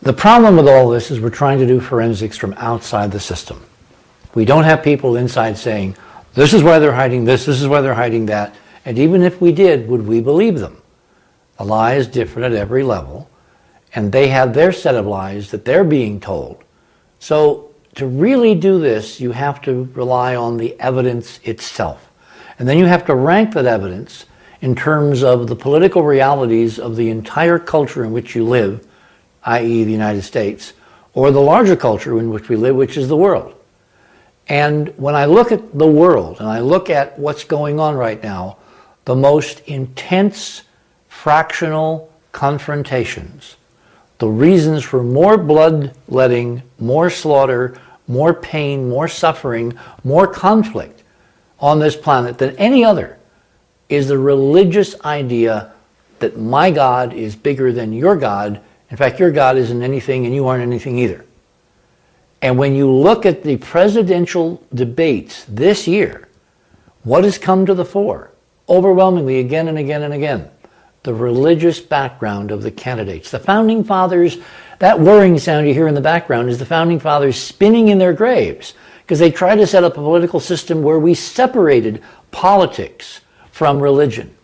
The problem with all this is we're trying to do forensics from outside the system. We don't have people inside saying, this is why they're hiding this is why they're hiding that. And even if we did, would we believe them? A lie is different at every level, and they have their set of lies that they're being told. So to really do this, you have to rely on the evidence itself. And then you have to rank that evidence in terms of the political realities of the entire culture in which you live, i.e. the United States, or the larger culture in which we live, which is the world. And when I look at the world, and I look at what's going on right now, the most intense fractional confrontations, the reasons for more bloodletting, more slaughter, more pain, more suffering, more conflict on this planet than any other, is the religious idea that my God is bigger than your God. In fact, your God isn't anything and you aren't anything either. And when you look at the presidential debates this year, what has come to the fore? Overwhelmingly, again and again and again, the religious background of the candidates. The Founding Fathers, that whirring sound you hear in the background is the Founding Fathers spinning in their graves because they tried to set up a political system where we separated politics from religion.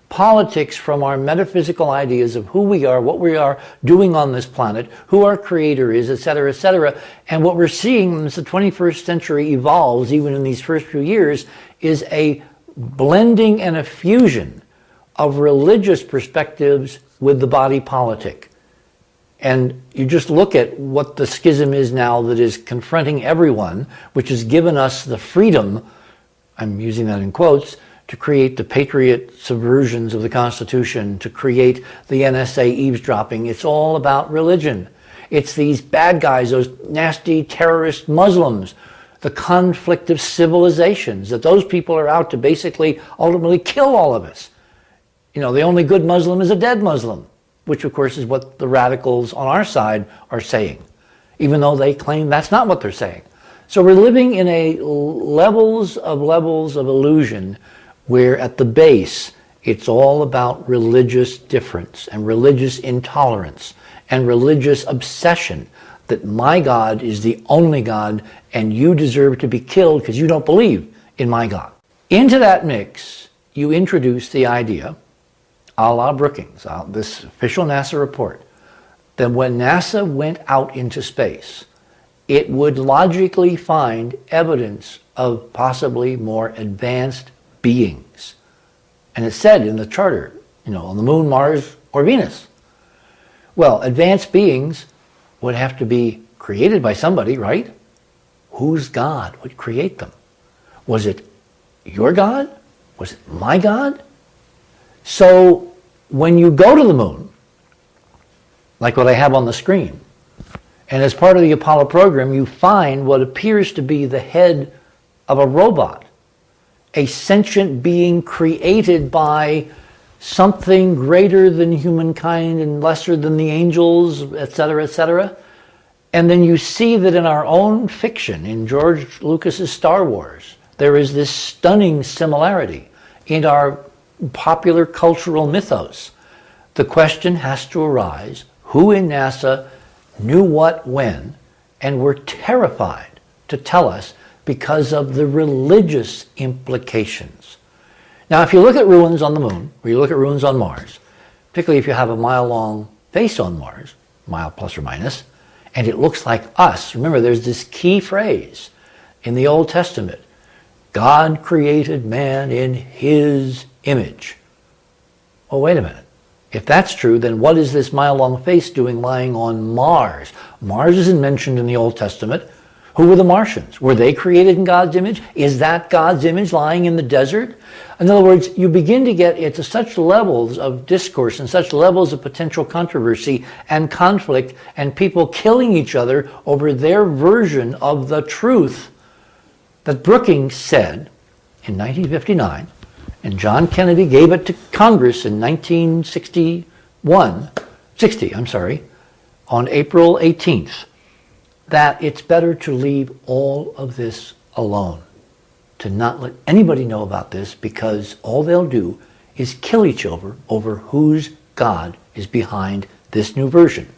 Politics from our metaphysical ideas of who we are, what we are doing on this planet, who our creator is, etc., etc. And what we're seeing as the 21st century evolves, even in these first few years, is a blending and a fusion of religious perspectives with the body politic. And you just look at what the schism is now that is confronting everyone, which has given us the freedom, I'm using that in quotes, to create the patriot subversions of the Constitution, to create the NSA eavesdropping. It's all about religion. It's these bad guys, those nasty terrorist Muslims, the conflict of civilizations, that those people are out to basically ultimately kill all of us. You know, the only good Muslim is a dead Muslim, which of course is what the radicals on our side are saying, even though they claim that's not what they're saying. So we're living in a levels of illusion where at the base it's all about religious difference and religious intolerance and religious obsession that my God is the only God and you deserve to be killed because you don't believe in my God. Into that mix, you introduce the idea, a la Brookings, this official NASA report, that when NASA went out into space, it would logically find evidence of possibly more advanced beings. And it said in the charter, you know, on the moon, Mars, or Venus. Well, advanced beings would have to be created by somebody, right? Whose God would create them? Was it your God? Was it my God? So when you go to the moon, like what I have on the screen, and as part of the Apollo program, you find what appears to be the head of a robot, a sentient being created by something greater than humankind and lesser than the angels, etc., etc. And then you see that in our own fiction, in George Lucas's Star Wars, there is this stunning similarity in our popular cultural mythos. The question has to arise, who in NASA knew what when and were terrified to tell us because of the religious implications. Now, if you look at ruins on the moon, or you look at ruins on Mars, particularly if you have a mile-long face on Mars, mile plus or minus, and it looks like us, remember there's this key phrase in the Old Testament, God created man in his image. Oh, wait a minute. If that's true, then what is this mile-long face doing lying on Mars? Mars isn't mentioned in the Old Testament. Who were the Martians? Were they created in God's image? Is that God's image lying in the desert? In other words, you begin to get into such levels of discourse and such levels of potential controversy and conflict and people killing each other over their version of the truth that Brookings said in 1959, and John Kennedy gave it to Congress in 1960, on April 18th. That it's better to leave all of this alone, to not let anybody know about this, because all they'll do is kill each other over whose God is behind this new version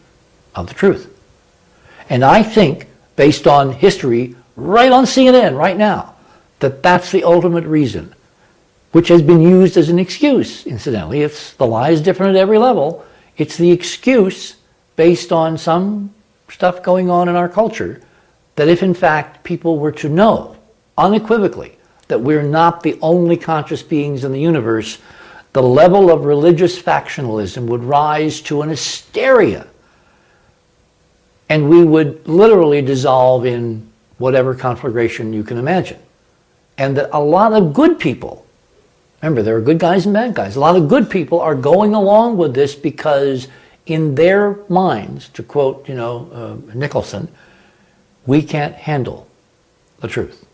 of the truth. And I think, based on history, right on CNN right now, that that's the ultimate reason, which has been used as an excuse, incidentally. The lie is different at every level. It's the excuse based on some stuff going on in our culture that if in fact people were to know unequivocally that we're not the only conscious beings in the universe, the level of religious factionalism would rise to an hysteria. And we would literally dissolve in whatever conflagration you can imagine. And that a lot of good people, remember there are good guys and bad guys, a lot of good people are going along with this because in their minds, to quote, Nicholson, we can't handle the truth.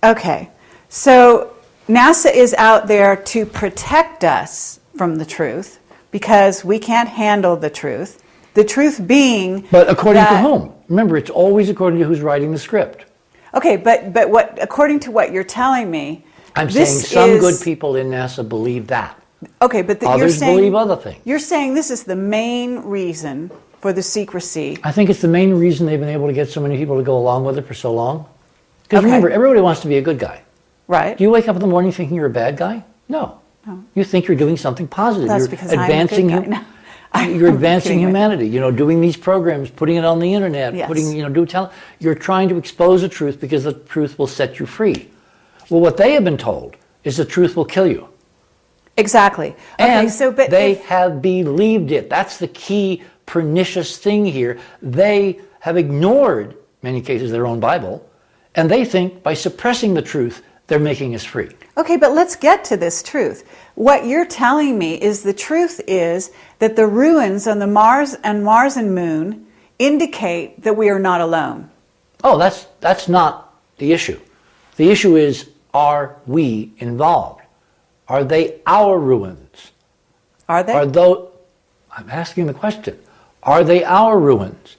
Okay, so NASA is out there to protect us from the truth because we can't handle the truth. The truth being, but according to whom? Remember, it's always according to who's writing the script. Okay, but what according to what you're telling me, I'm saying some good people in NASA believe that. Okay, but others believe other things. You're saying this is the main reason for the secrecy. I think it's the main reason they've been able to get so many people to go along with it for so long. Because remember, everybody wants to be a good guy. Right. Do you wake up in the morning thinking you're a bad guy? No. You think you're doing something positive. That's you're because advancing I'm a good guy. You're advancing humanity, doing these programs, putting it on the internet, yes. You're trying to expose the truth because the truth will set you free. Well, what they have been told is the truth will kill you. Exactly. And they have believed it. That's the key pernicious thing here. They have ignored, in many cases, their own Bible, and they think by suppressing the truth, they're making us free. Okay, but let's get to this truth. What you're telling me is the truth is that the ruins on the Mars and Moon indicate that we are not alone. Oh, that's not the issue. The issue is, are we involved? Are they our ruins? Are they? I'm asking the question. Are they our ruins?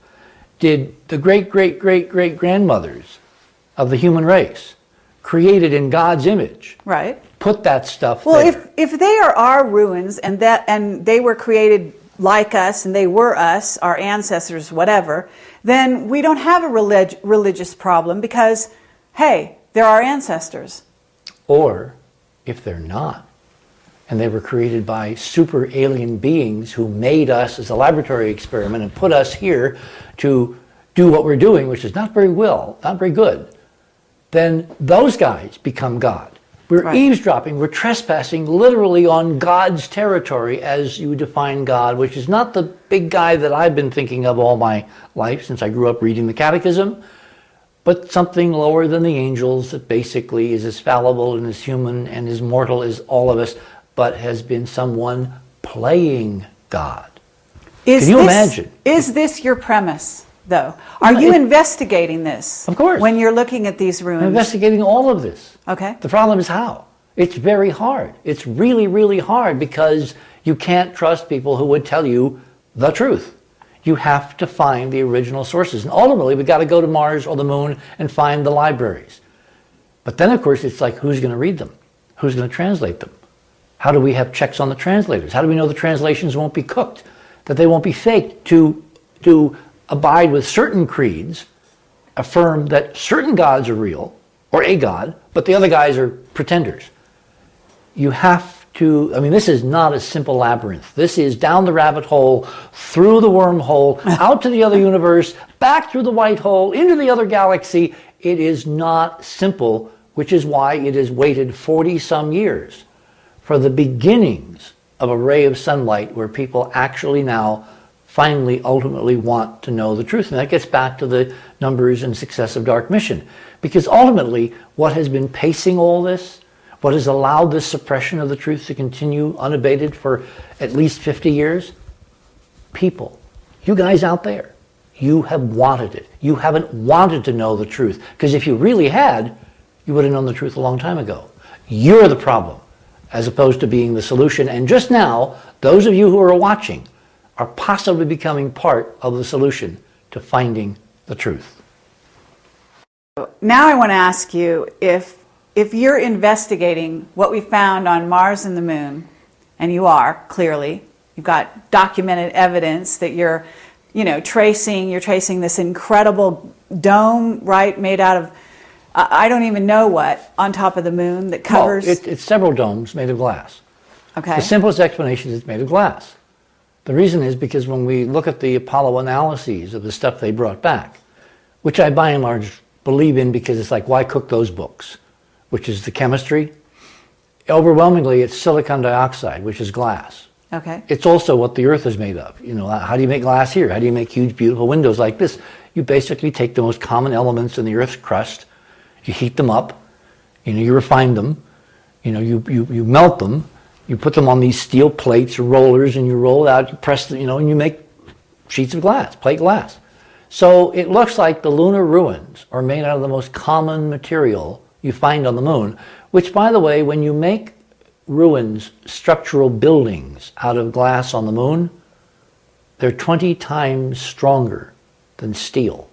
Did the great-great-great-great-grandmothers of the human race, created in God's image, right, put that stuff there? Well, if they are our ruins and they were created like us and they were us, our ancestors, whatever, then we don't have a religious problem because, hey, they're our ancestors. Or if they're not, and they were created by super alien beings who made us as a laboratory experiment and put us here to do what we're doing, which is not very good, then those guys become God. We're eavesdropping, we're trespassing literally on God's territory as you define God, which is not the big guy that I've been thinking of all my life since I grew up reading the Catechism, but something lower than the angels that basically is as fallible and as human and as mortal as all of us, but has been someone playing God. Can you imagine? Is this your premise, though? Are you investigating this? Of course. When you're looking at these ruins? I'm investigating all of this. Okay. The problem is how? It's very hard. It's really, really hard because you can't trust people who would tell you the truth. You have to find the original sources. And ultimately, we've got to go to Mars or the Moon and find the libraries. But then, of course, it's like, who's going to read them? Who's going to translate them? How do we have checks on the translators? How do we know the translations won't be cooked? That they won't be faked to abide with certain creeds, affirm that certain gods are real, or a god, but the other guys are pretenders. You have to, this is not a simple labyrinth. This is down the rabbit hole, through the wormhole, out to the other universe, back through the white hole, into the other galaxy. It is not simple, which is why it has waited 40-some years for the beginnings of a ray of sunlight where people actually now finally, ultimately want to know the truth. And that gets back to the numbers and success of Dark Mission. Because ultimately, what has been pacing all this, what has allowed this suppression of the truth to continue unabated for at least 50 years? People. You guys out there. You have wanted it. You haven't wanted to know the truth. Because if you really had, you would have known the truth a long time ago. You're the problem, as opposed to being the solution. And just now, those of you who are watching are possibly becoming part of the solution to finding the truth. Now I want to ask you, if you're investigating what we found on Mars and the Moon, and you are, clearly, you've got documented evidence that you're you're tracing this incredible dome, right, made out of, I don't even know what, on top of the moon that covers... Well, it's several domes made of glass. Okay. The simplest explanation is it's made of glass. The reason is because when we look at the Apollo analyses of the stuff they brought back, which I by and large believe in because it's like, why cook those books? Which is the chemistry. Overwhelmingly, it's silicon dioxide, which is glass. Okay. It's also what the Earth is made of. How do you make glass here? How do you make huge, beautiful windows like this? You basically take the most common elements in the Earth's crust, you heat them up, you refine them, you melt them, you put them on these steel plates or rollers, and you roll it out, you press them, and you make sheets of glass, plate glass. So it looks like the lunar ruins are made out of the most common material you find on the moon, which, by the way, when you make ruins, structural buildings out of glass on the moon, they're 20 times stronger than steel.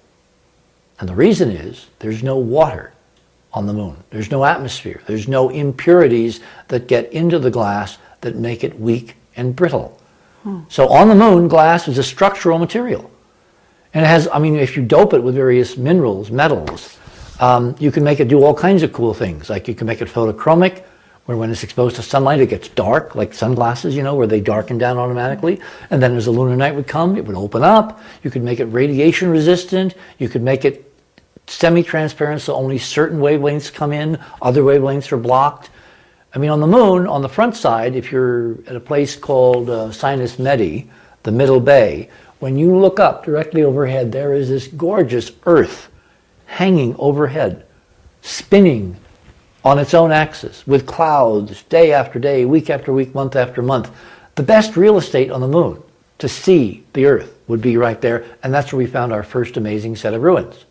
And the reason is there's no water on the moon. There's no atmosphere. There's no impurities that get into the glass that make it weak and brittle. So on the moon, glass is a structural material. And it has, if you dope it with various minerals, metals, you can make it do all kinds of cool things. Like you can make it photochromic, where when it's exposed to sunlight it gets dark, like sunglasses, where they darken down automatically. And then as the lunar night would come, it would open up. You could make it radiation resistant. You could make it semi-transparent, so only certain wavelengths come in, other wavelengths are blocked. On the moon, on the front side, if you're at a place called Sinus Medi, the Middle Bay, when you look up directly overhead, there is this gorgeous Earth hanging overhead, spinning on its own axis, with clouds day after day, week after week, month after month. The best real estate on the moon to see the Earth would be right there, and that's where we found our first amazing set of ruins.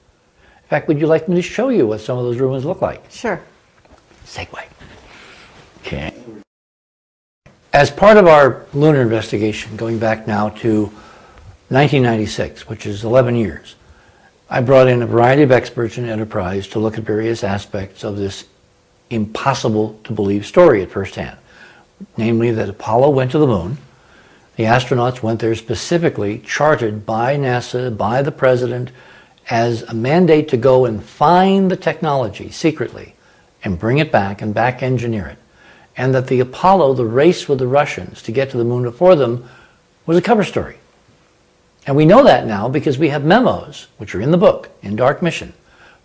In fact, would you like me to show you what some of those ruins look like? Sure. Segue. Okay. As part of our lunar investigation, going back now to 1996, which is 11 years, I brought in a variety of experts in Enterprise to look at various aspects of this impossible to believe story at first hand. Namely that Apollo went to the moon. The astronauts went there specifically chartered by NASA, by the president, as a mandate to go and find the technology secretly and bring it back and back engineer it. And that the Apollo, the race with the Russians to get to the moon before them, was a cover story. And we know that now because we have memos, which are in the book, in Dark Mission,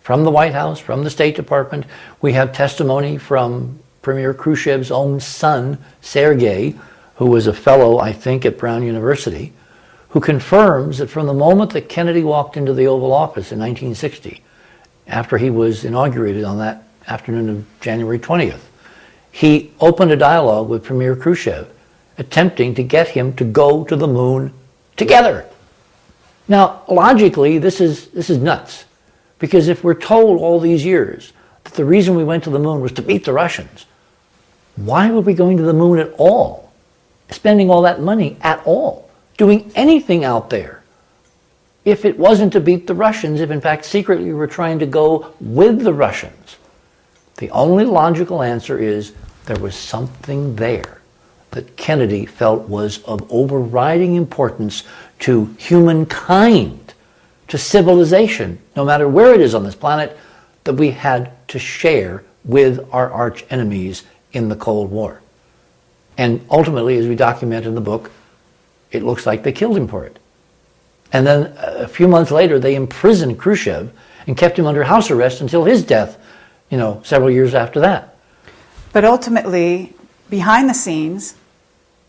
from the White House, from the State Department. We have testimony from Premier Khrushchev's own son, Sergei, who was a fellow, I think, at Brown University, who confirms that from the moment that Kennedy walked into the Oval Office in 1960, after he was inaugurated on that afternoon of January 20th, he opened a dialogue with Premier Khrushchev, attempting to get him to go to the moon together. Now, logically, this is nuts, because if we're told all these years that the reason we went to the moon was to beat the Russians, why were we going to the moon at all, spending all that money at all, doing anything out there, if it wasn't to beat the Russians, if in fact secretly we were trying to go with the Russians? The only logical answer is there was something there that Kennedy felt was of overriding importance to humankind, to civilization, no matter where it is on this planet, that we had to share with our arch enemies in the Cold War. And ultimately, as we document in the book, it looks like they killed him for it. And then a few months later, they imprisoned Khrushchev and kept him under house arrest until his death, several years after that. But ultimately, behind the scenes,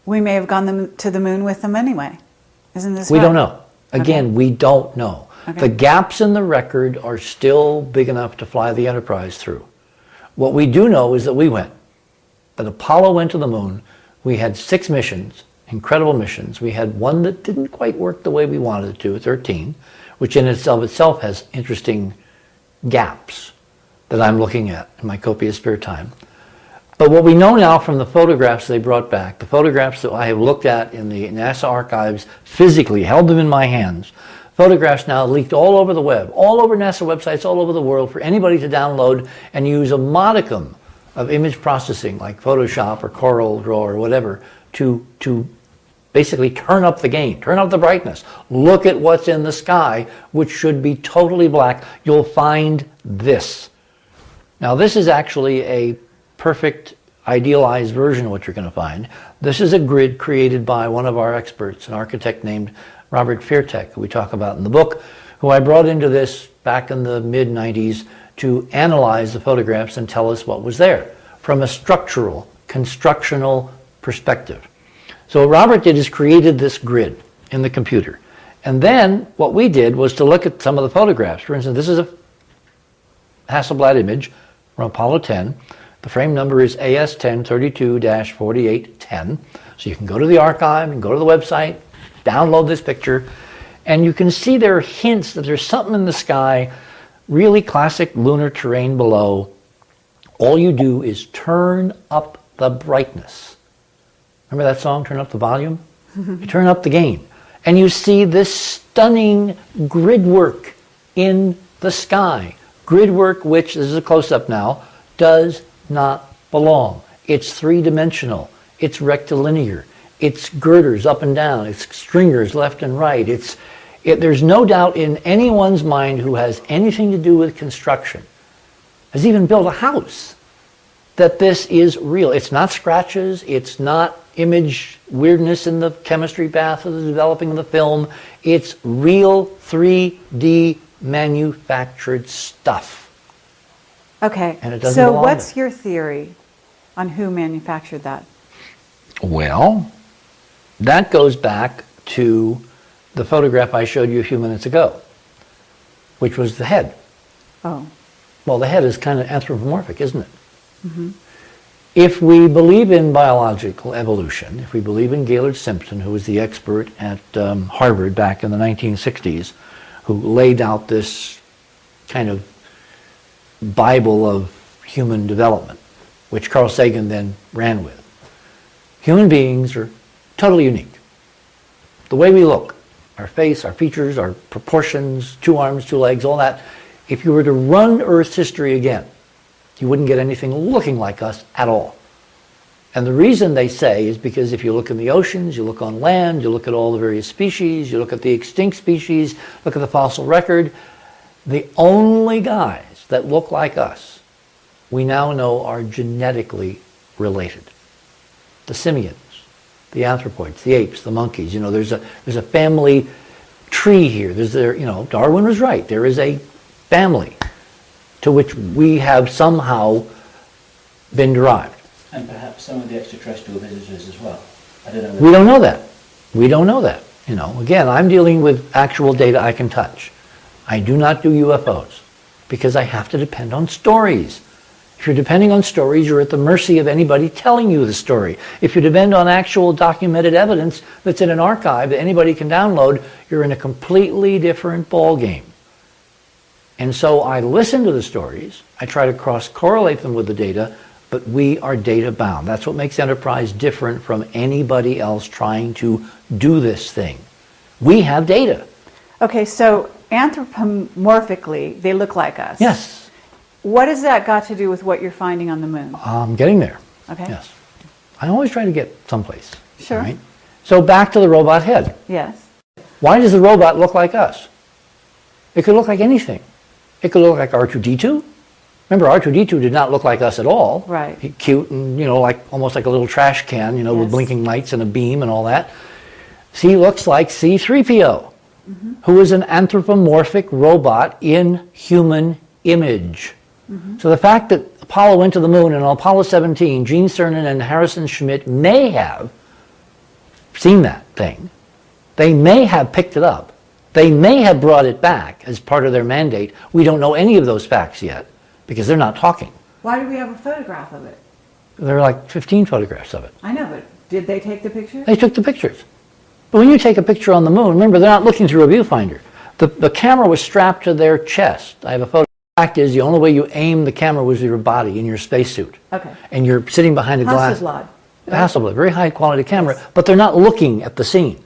we may have gone to the moon with them anyway. Isn't this We right? don't know. Again, Okay. we don't know. Okay. The gaps in the record are still big enough to fly the Enterprise through. What we do know is that we went. That Apollo went to the moon. We had 6 missions, incredible missions. We had one that didn't quite work the way we wanted it to, 13, which in itself has interesting gaps that I'm looking at in my copious spare time. But what we know now from the photographs they brought back, the photographs that I have looked at in the NASA archives, physically held them in my hands, photographs now leaked all over the web, all over NASA websites, all over the world for anybody to download and use a modicum of image processing like Photoshop or Corel Draw or whatever to basically turn up the gain, turn up the brightness. Look at what's in the sky, which should be totally black. You'll find this. Now this is actually a perfect idealized version of what you're going to find. This is a grid created by one of our experts, an architect named Robert Feartech, who we talk about in the book, who I brought into this back in the mid-90s to analyze the photographs and tell us what was there from a structural, constructional perspective. So what Robert did is created this grid in the computer. And then what we did was to look at some of the photographs. For instance, this is a Hasselblad image from Apollo 10. The frame number is AS1032-4810. So you can go to the archive and go to the website, download this picture, and you can see there are hints that there's something in the sky, really classic lunar terrain below. All you do is turn up the brightness. Remember that song, Turn Up the Volume? You turn up the gain. And you see this stunning grid work in the sky. Grid work which, this is a close-up now, does not belong. It's three-dimensional. It's rectilinear. It's girders up and down. It's stringers left and right. There's no doubt in anyone's mind who has anything to do with construction, has even built a house, that this is real. It's not scratches. It's not image weirdness in the chemistry bath of the developing of the film. It's real 3D manufactured stuff. Okay, And it doesn't so belong what's there. your theory on who manufactured that? Well, that goes back to the photograph I showed you a few minutes ago, which was the head. Oh. Well, the head is kind of anthropomorphic, isn't it? Mm-hmm. If we believe in biological evolution, if we believe in Gaylord Simpson, who was the expert at Harvard back in the 1960s, who laid out this kind of Bible of human development, which Carl Sagan then ran with. Human beings are totally unique. The way we look, our face, our features, our proportions, 2 arms, 2 legs, all that, if you were to run Earth's history again, you wouldn't get anything looking like us at all. And the reason they say is because if you look in the oceans, you look on land, you look at all the various species, you look at the extinct species, look at the fossil record, the only guys that look like us, we now know are genetically related. The simians, the anthropoids, the apes, the monkeys, there's a family tree here. Darwin was right. There is a family to which we have somehow been derived. And perhaps some of the extraterrestrial visitors as well. I don't know. We don't know that. We don't know that. Again, I'm dealing with actual data I can touch. I do not do UFOs because I have to depend on stories. If you're depending on stories, you're at the mercy of anybody telling you the story. If you depend on actual documented evidence that's in an archive that anybody can download, you're in a completely different ballgame. And so I listen to the stories, I try to cross-correlate them with the data, but we are data bound. That's what makes Enterprise different from anybody else trying to do this thing. We have data. Okay, so anthropomorphically, they look like us. Yes. What has that got to do with what you're finding on the moon? I'm getting there. Okay. Yes. I always try to get someplace. Sure. Right? So back to the robot head. Yes. Why does the robot look like us? It could look like anything. It could look like R2-D2. Remember, R2-D2 did not look like us at all. Right. Cute and, almost like a little trash can, Yes. with blinking lights and a beam and all that. He looks like C-3PO, who is an anthropomorphic robot in human image. So the fact that Apollo went to the moon and on Apollo 17, Gene Cernan and Harrison Schmitt may have seen that thing. They may have picked it up. They may have brought it back as part of their mandate. We don't know any of those facts yet because they're not talking. Why do we have a photograph of it? There are like 15 photographs of it. I know, but did they take the picture? They took the pictures. But when you take a picture on the moon, remember, they're not looking through a viewfinder. The camera was strapped to their chest. I have a photo. The fact is, the only way you aim the camera was with your body in your spacesuit. Okay. And you're sitting behind a glass. Hasselblad. Hasselblad, very high quality camera, but they're not looking at the scene.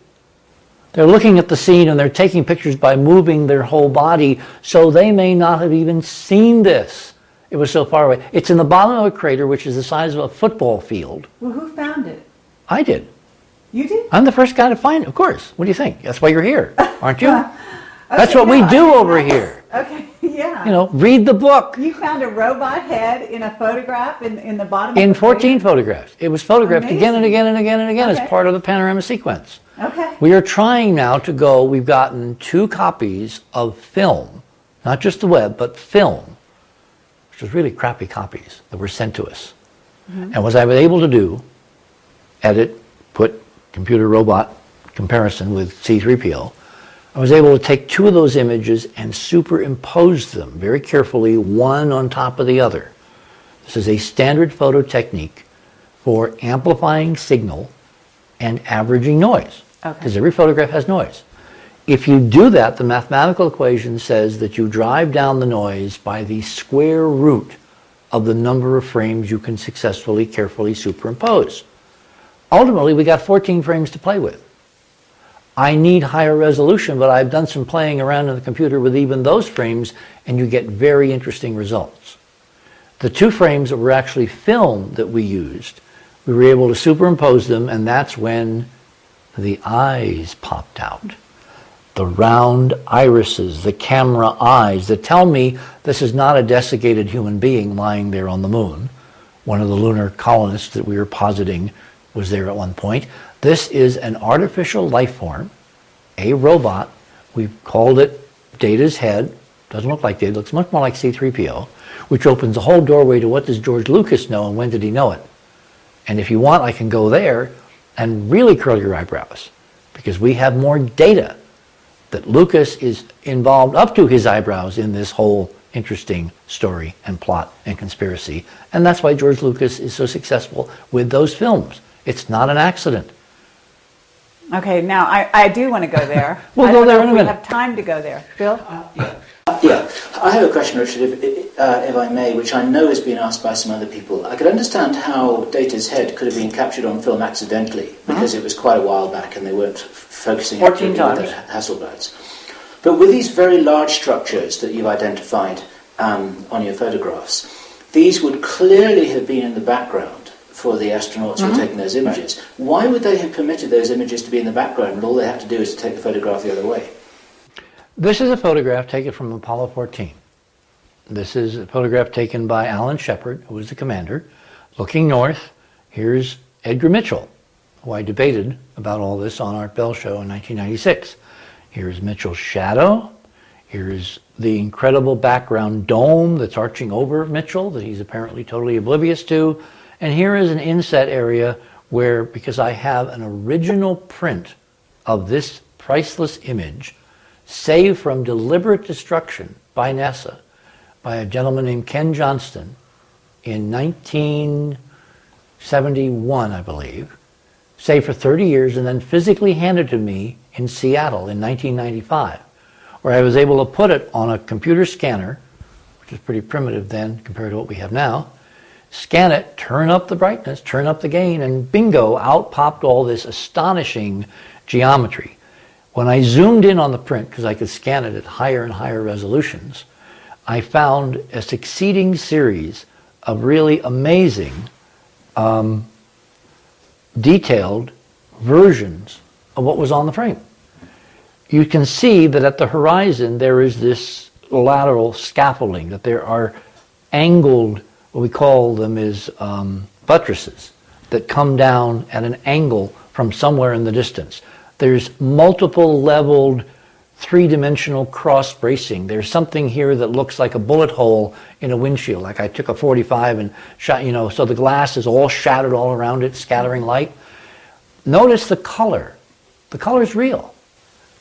They're looking at the scene and they're taking pictures by moving their whole body, so they may not have even seen this. It was so far away. It's in the bottom of a crater which is the size of a football field. Well, who found it? I did. You do? I'm the first guy to find it, of course. What do you think? That's why you're here, aren't you? That's Okay, what we no, do over here. Okay, yeah. You know, read the book. You found a robot head in a photograph in the bottom of In the 14 folio? photographs. It was photographed again and Amazing. again and again and again Okay. as part of the panorama sequence. Okay. We are trying now to go, we've gotten 2 copies of film, not just the web, but film, which was really crappy copies that were sent to us. And what I was able to do, edit, put computer robot comparison with C3PO, I was able to take 2 of those images and superimpose them very carefully, one on top of the other. This is a standard photo technique for amplifying signal and averaging noise, because every photograph has noise. If you do that, the mathematical equation says that you drive down the noise by the square root of the number of frames you can successfully, carefully superimpose. Ultimately, we got 14 frames to play with. I need higher resolution, but I've done some playing around in the computer with even those frames, and you get very interesting results. The 2 frames that were actually film that we used, we were able to superimpose them, and that's when the eyes popped out. The round irises, the camera eyes that tell me this is not a desiccated human being lying there on the moon. One of the lunar colonists that we were positing was there at one point. This is an artificial life form, a robot. We've called it Data's head. Doesn't look like Data, looks much more like C3PO, which opens a whole doorway to what does George Lucas know and when did he know it? And if you want, I can go there and really curl your eyebrows, because we have more data that Lucas is involved up to his eyebrows in this whole interesting story and plot and conspiracy. And that's why George Lucas is so successful with those films. It's not an accident. Okay, now I do want to go there. We'll I go don't there know in if a we minute. have time to go there. Phil? Yeah, I have a question, Richard, if I may, which I know has been asked by some other people. I could understand how Data's head could have been captured on film accidentally, because it was quite a while back and they weren't focusing 14 accurately with times. the Hasselblads. But with these very large structures that you've identified on your photographs, these would clearly have been in the background for the astronauts who were taking those images. Why would they have permitted those images to be in the background when all they had to do is to take the photograph the other way? This is a photograph taken from Apollo 14. This is a photograph taken by Alan Shepard, who was the commander. Looking north, here's Edgar Mitchell, who I debated about all this on Art Bell Show in 1996. Here's Mitchell's shadow. Here's the incredible background dome that's arching over Mitchell that he's apparently totally oblivious to. And here is an inset area where, because I have an original print of this priceless image, saved from deliberate destruction by NASA, by a gentleman named Ken Johnston in 1971, I believe, saved for 30 years and then physically handed to me in Seattle in 1995, where I was able to put it on a computer scanner, which is pretty primitive then compared to what we have now, scan it, turn up the brightness, turn up the gain, and bingo, out popped all this astonishing geometry. When I zoomed in on the print, because I could scan it at higher and higher resolutions, I found a succeeding series of really amazing, detailed versions of what was on the frame. You can see that at the horizon there is this lateral scaffolding, that there are angled, what we call them is buttresses, that come down at an angle from somewhere in the distance. There's multiple leveled three-dimensional cross bracing. There's something here that looks like a bullet hole in a windshield, like I took a 45 and shot, so the glass is all shattered all around it, scattering light. Notice the color. The color is real.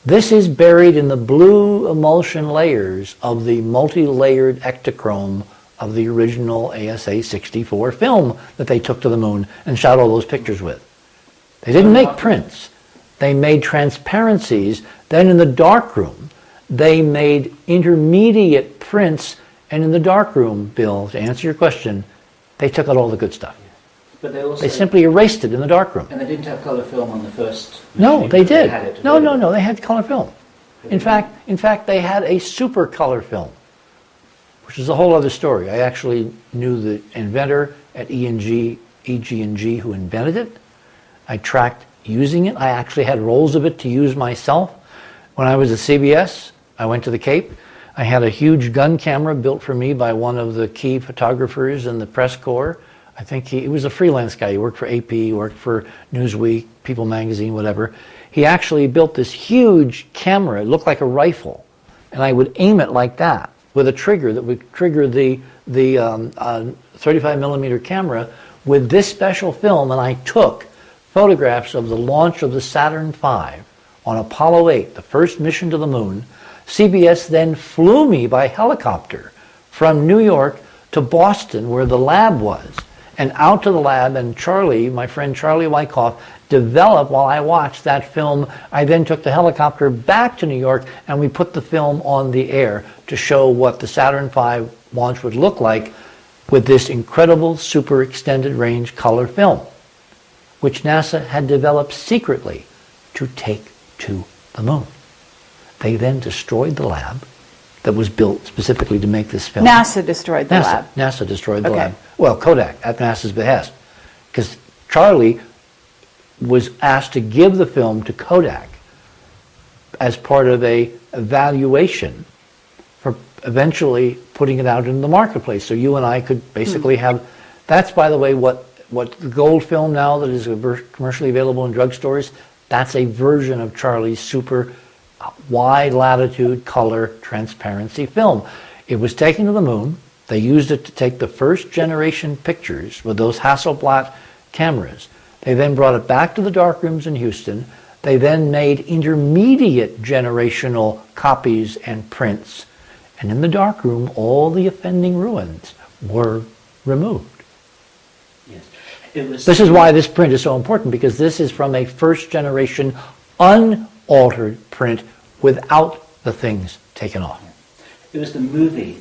This is buried in the blue emulsion layers of the multi-layered ectochrome of the original ASA 64 film that they took to the moon and shot all those pictures with. They didn't make prints. They made transparencies. Then in the darkroom, they made intermediate prints. And in the darkroom, Bill, to answer your question, they took out all the good stuff. But they also... They simply erased it in the darkroom. And they didn't have colour film on the first... No, machine, they but did. had it No, available. they had color film. In fact, they had a super color film, which is a whole other story. I actually knew the inventor at EG&G who invented it. I tracked using it. I actually had rolls of it to use myself. When I was at CBS, I went to the Cape. I had a huge gun camera built for me by one of the key photographers in the press corps. I think he was a freelance guy. He worked for AP, he worked for Newsweek, People Magazine, whatever. He actually built this huge camera. It looked like a rifle. And I would aim it like that with a trigger that would trigger the 35 millimeter camera with this special film. And I took photographs of the launch of the Saturn V on Apollo 8, the first mission to the moon. CBS then flew me by helicopter from New York to Boston, where the lab was, and out to the lab, and Charlie, my friend Charlie Wyckoff, developed while I watched that film. I then took the helicopter back to New York, and we put the film on the air to show what the Saturn V launch would look like with this incredible super extended range color film, which NASA had developed secretly to take to the moon. They then destroyed the lab that was built specifically to make this film. NASA destroyed the lab. NASA destroyed the lab. Well, Kodak, at NASA's behest. Because Charlie was asked to give the film to Kodak as part of a evaluation for eventually putting it out in the marketplace. So you and I could basically have, that's, by the way, what the gold film now that is commercially available in drugstores, that's a version of Charlie's super wide latitude color transparency film. It was taken to the moon. They used it to take the first generation pictures with those Hasselblad cameras. They then brought it back to the darkrooms in Houston. They then made intermediate generational copies and prints. And in the darkroom, all the offending ruins were removed. Yes. This is why this print is so important, because this is from a first generation unaltered print without the things taken off. It was the movie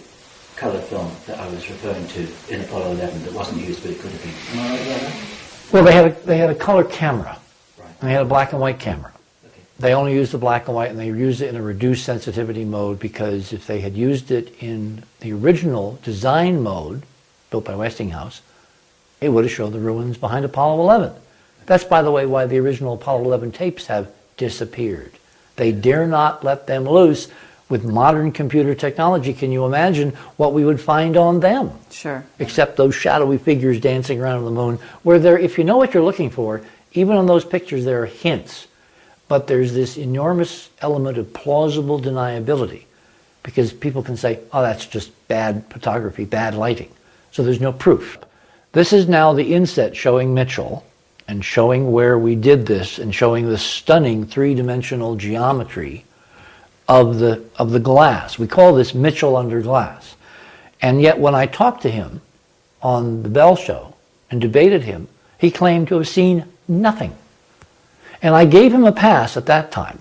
colour film that I was referring to in Apollo 11 that wasn't used, but it could have been. Am I right about that? Well, they had a color camera, Right. and they had a black and white camera. Okay. They only used the black and white, and they used it in a reduced sensitivity mode, because if they had used it in the original design mode, built by Westinghouse, it would have shown the ruins behind Apollo 11. That's, by the way, why the original Apollo 11 tapes have disappeared. They dare not let them loose. With modern computer technology, can you imagine what we would find on them? Sure. Except those shadowy figures dancing around on the moon, where there, if you know what you're looking for, even on those pictures there are hints. But there's this enormous element of plausible deniability, because people can say, oh, that's just bad photography, bad lighting. So there's no proof. This is now the inset showing Mitchell, and showing where we did this, and showing the stunning three-dimensional geometry of the glass. We call this Mitchell under glass. And yet when I talked to him on the Bell Show and debated him, he claimed to have seen nothing. And I gave him a pass at that time,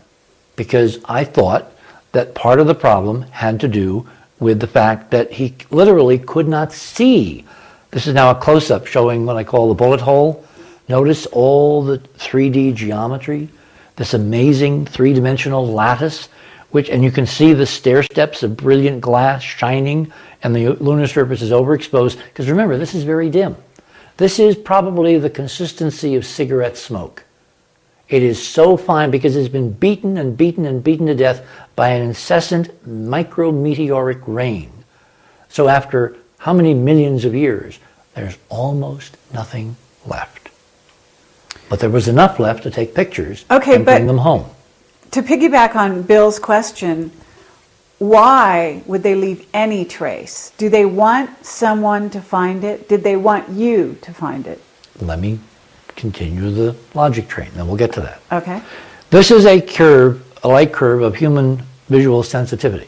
because I thought that part of the problem had to do with the fact that he literally could not see. This is now a close-up showing what I call the bullet hole. Notice all the 3D geometry, this amazing three-dimensional lattice, and you can see the stair steps of brilliant glass shining, and the lunar surface is overexposed, because remember, this is very dim. This is probably the consistency of cigarette smoke. It is so fine because it's been beaten and beaten and beaten to death by an incessant micrometeoric rain. So after how many millions of years, there's almost nothing left. But there was enough left to take pictures and bring them home. To piggyback on Bill's question, why would they leave any trace? Do they want someone to find it? Did they want you to find it? Let me continue the logic train, then we'll get to that. Okay. This is a curve, a light curve of human visual sensitivity.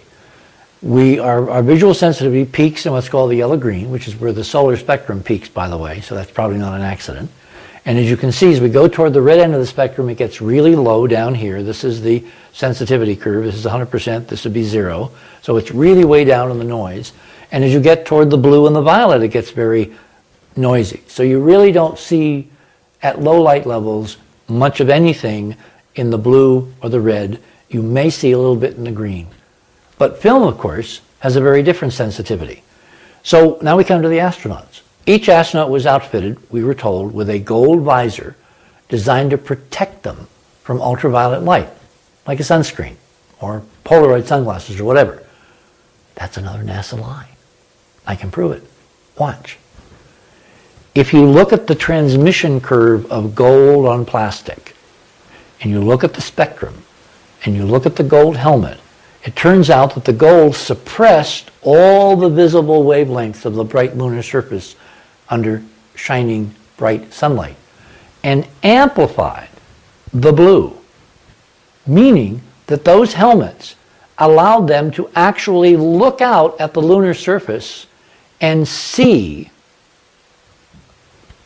Our visual sensitivity peaks in what's called the yellow-green, which is where the solar spectrum peaks, by the way, so that's probably not an accident. And as you can see, as we go toward the red end of the spectrum, it gets really low down here. This is the sensitivity curve. This is 100%. This would be 0. So it's really way down in the noise. And as you get toward the blue and the violet, it gets very noisy. So you really don't see, at low light levels, much of anything in the blue or the red. You may see a little bit in the green. But film, of course, has a very different sensitivity. So now we come to the astronauts. Each astronaut was outfitted, we were told, with a gold visor designed to protect them from ultraviolet light, like a sunscreen or Polaroid sunglasses or whatever. That's another NASA lie. I can prove it. Watch. If you look at the transmission curve of gold on plastic, and you look at the spectrum, and you look at the gold helmet, it turns out that the gold suppressed all the visible wavelengths of the bright lunar surface under shining bright sunlight and amplified the blue, meaning that those helmets allowed them to actually look out at the lunar surface and see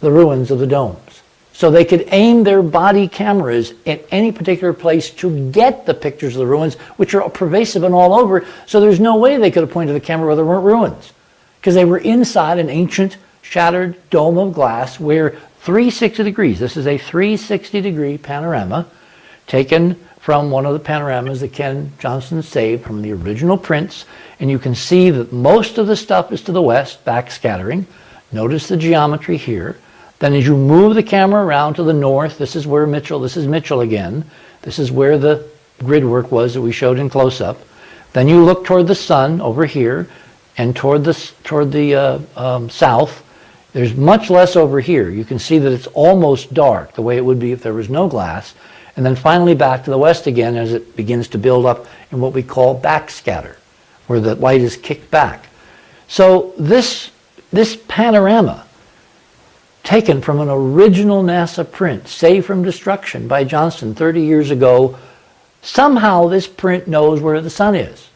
the ruins of the domes. So they could aim their body cameras at any particular place to get the pictures of the ruins, which are pervasive and all over, so there's no way they could have pointed the camera where there weren't ruins, because they were inside an ancient shattered dome of glass where 360 degrees, this is a 360 degree panorama taken from one of the panoramas that Ken Johnson saved from the original prints, and you can see that most of the stuff is to the west, backscattering. Notice the geometry here. Then as you move the camera around to the north, this is where Mitchell, this is Mitchell again. This is where the grid work was that we showed in close-up. Then you look toward the sun over here and toward the south. There's much less over here. You can see that it's almost dark, the way it would be if there was no glass. And then finally back to the west again as it begins to build up in what we call backscatter, where the light is kicked back. So this panorama, taken from an original NASA print, saved from destruction by Johnson 30 years ago, somehow this print knows where the sun is.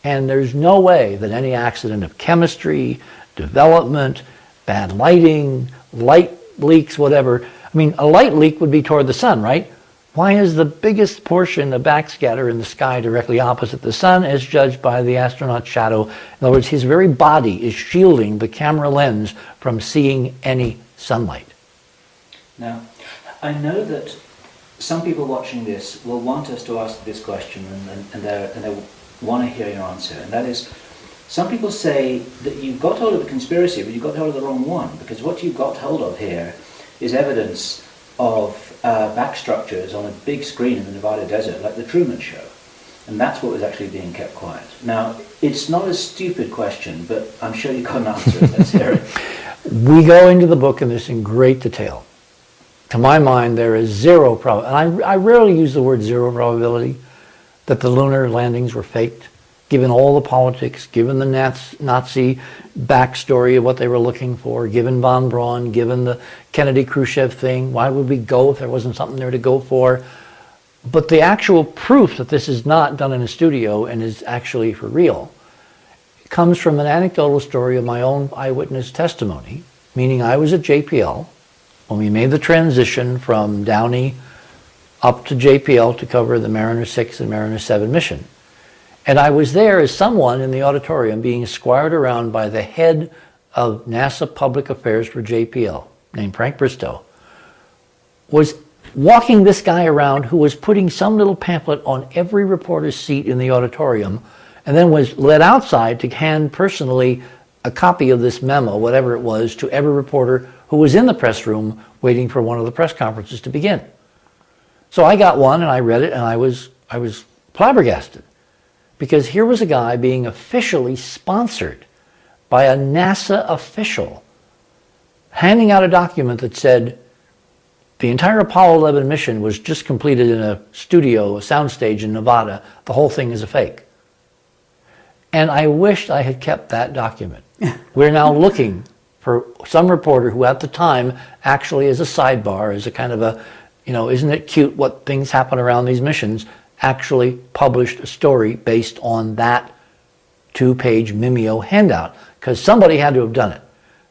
And there's no way that any accident of chemistry, development, bad lighting, light leaks, whatever. I mean, a light leak would be toward the sun, right? Why is the biggest portion of backscatter in the sky directly opposite the sun as judged by the astronaut's shadow? In other words, his very body is shielding the camera lens from seeing any sunlight. Now, I know that some people watching this will want us to ask this question and they want to hear your answer. And that is, some people say that you got hold of a conspiracy, but you got hold of the wrong one, because what you got hold of here is evidence of back structures on a big screen in the Nevada desert, like the Truman Show. And that's what was actually being kept quiet. Now, it's not a stupid question, but I'm sure you got an answer. Let's hear it. We go into the book in this in great detail. To my mind, there is zero probability, and I rarely use the word zero probability, that the lunar landings were faked, given all the politics, given the Nazi backstory of what they were looking for, given von Braun, given the Kennedy-Khrushchev thing. Why would we go if there wasn't something there to go for? But the actual proof that this is not done in a studio and is actually for real comes from an anecdotal story of my own eyewitness testimony, meaning I was at JPL when we made the transition from Downey up to JPL to cover the Mariner 6 and Mariner 7 mission. And I was there as someone in the auditorium being escorted around by the head of NASA Public Affairs for JPL, named Frank Bristow, was walking this guy around who was putting some little pamphlet on every reporter's seat in the auditorium, and then was led outside to hand personally a copy of this memo, whatever it was, to every reporter who was in the press room waiting for one of the press conferences to begin. So I got one and I read it, and I was flabbergasted. Because here was a guy being officially sponsored by a NASA official, handing out a document that said the entire Apollo 11 mission was just completed in a studio, a soundstage in Nevada. The whole thing is a fake. And I wished I had kept that document. We're now looking for some reporter who at the time, actually as a sidebar, as a kind of a, isn't it cute what things happen around these missions, actually published a story based on that 2-page Mimeo handout, because somebody had to have done it.